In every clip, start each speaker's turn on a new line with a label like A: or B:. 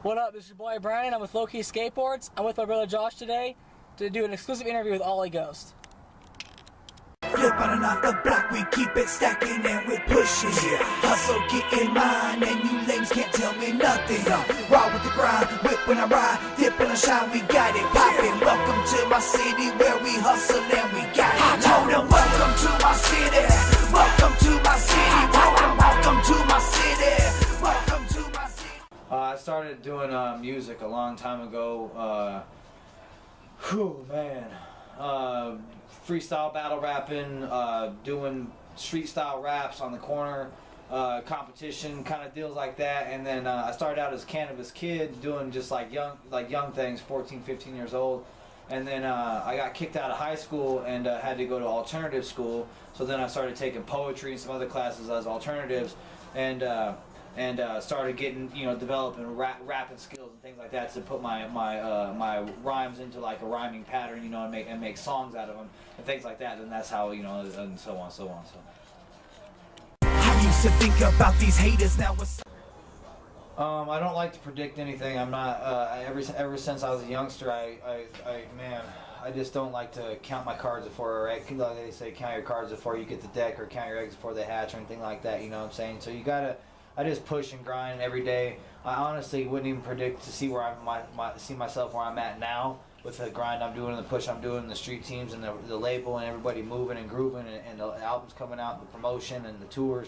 A: What up, this is your boy Brandon. I'm with Key Skateboards. I'm with my brother Josh today to do an exclusive interview with Oly Ghost.
B: Flip on and off the block, we keep it stacking and we pushing. Hustle, get in line, and you lames can't tell me nothing. Raw with the grind, whip when I ride, dip and I shine, we got it poppin'. Welcome to my city where we hustle and we got it. I told them, welcome to my city, welcome to my city, welcome to my city, welcome to my city.
C: I started doing music a long time ago. Freestyle battle rapping, doing street style raps on the corner, competition kind of deals like that. And then I started out as a cannabis kid doing just like young things, 14, 15 years old. And then I got kicked out of high school and had to go to alternative school. So then I started taking poetry and some other classes as alternatives, and started getting, developing rapping skills and things like that to put my rhymes into like a rhyming pattern, and make songs out of them and things like that. And that's how, and so on.
B: I used to think about these haters, now what's
C: I don't like to predict anything. I'm not. Ever since I was a youngster, I just don't like to count my cards before, right? Like they say, count your cards before you get the deck, or count your eggs before they hatch, or anything like that. You know what I'm saying? So you gotta. I just push and grind every day. I honestly wouldn't even predict to see where see myself where I'm at now with the grind I'm doing, and the push I'm doing, the street teams and the label and everybody moving and grooving, and the albums coming out, the promotion and the tours.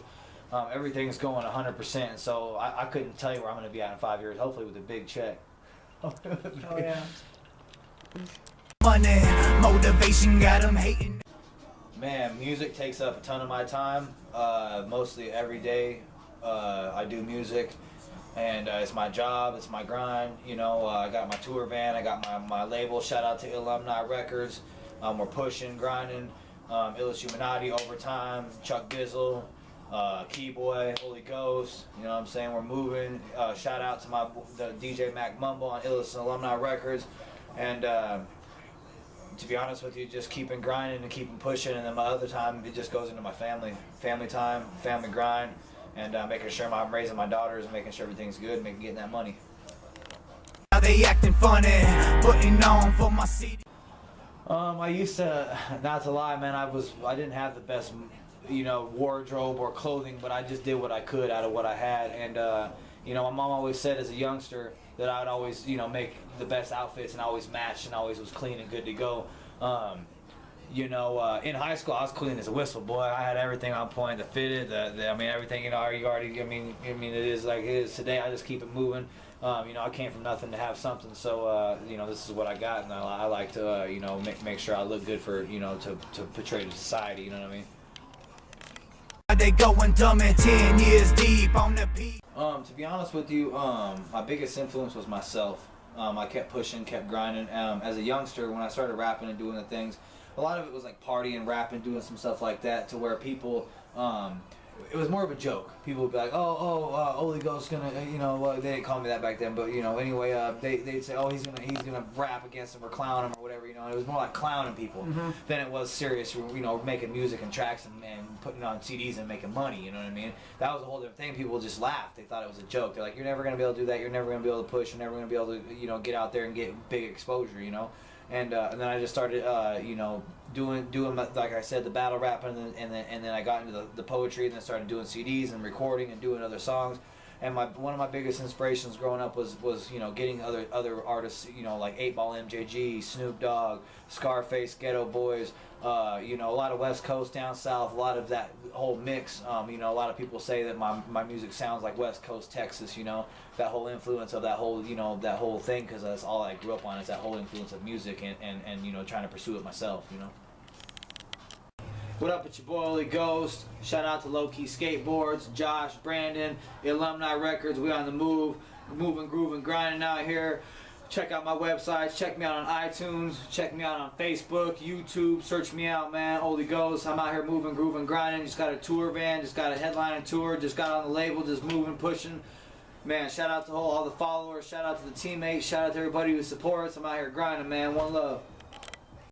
C: Everything's going 100%. So I couldn't tell you where I'm going to be at in 5 years. Hopefully with a big check.
A: Oh yeah.
B: money, motivation got them hating.
C: Man, music takes up a ton of my time. Mostly every day. I do music, and it's my job, it's my grind. I got my tour van, I got my label. Shout out to Alumni Records. We're pushing, grinding. Illuminati, Overtime, Chuck Dizzle, Key Boy, Oly Ghosts. You know what I'm saying? We're moving. Shout out to the DJ Mac Mumble on Alumni Records. And to be honest with you, just keeping grinding and keeping pushing. And then my other time, it just goes into my family time, family grind. And making sure I'm raising my daughters and making sure everything's good, and getting that money.
B: Now they acting funny, putting on for my city.
C: I used to, not to lie, man, I didn't have the best, wardrobe or clothing, but I just did what I could out of what I had. And my mom always said as a youngster that I would always, make the best outfits and always matched and always was clean and good to go. In high school, I was clean as a whistle, boy. I had everything on point, the fitted, everything. It is like it is today. I just keep it moving. I came from nothing to have something. So, this is what I got, and I like to, make sure I look good for, to portray to society. You know what I mean?
B: They going dumb at 10 years deep on the peak.
C: To be honest with you, my biggest influence was myself. I kept pushing, kept grinding. As a youngster, when I started rapping and doing the things, a lot of it was like partying, rapping, doing some stuff like that, to where people, it was more of a joke. People would be like, Oly Ghost's gonna, they didn't call me that back then, but anyway, they'd say, oh, he's gonna rap against him or clown him or whatever, and it was more like clowning people than it was serious, making music and tracks and putting it on CDs and making money. You know what I mean? That was a whole different thing. People just laughed. They thought it was a joke. They're like, you're never gonna be able to do that. You're never gonna be able to push. You're never gonna be able to, get out there and get big exposure. And then I just started, doing like I said, the battle rapping, and then I got into the poetry, and then started doing CDs and recording and doing other songs. And one of my biggest inspirations growing up was getting other artists, like 8 Ball MJG, Snoop Dogg, Scarface, Ghetto Boys, a lot of West Coast, down South, a lot of that whole mix. A lot of people say that my music sounds like West Coast Texas, that whole influence of that whole, that whole thing, because that's all I grew up on, is that whole influence of music and trying to pursue it myself, What up, it's your boy Oly Ghost. Shout out to Key Skateboards, Josh, Brandon, the Alumni Records. We on the move, moving, grooving, grinding out here. Check out my websites. Check me out on iTunes. Check me out on Facebook, YouTube. Search me out, man. Oly Ghost. I'm out here moving, grooving, grinding. Just got a tour van. Just got a headlining tour. Just got on the label. Just moving, pushing. Man, shout out to all the followers. Shout out to the teammates. Shout out to everybody who supports. I'm out here grinding, man. One love.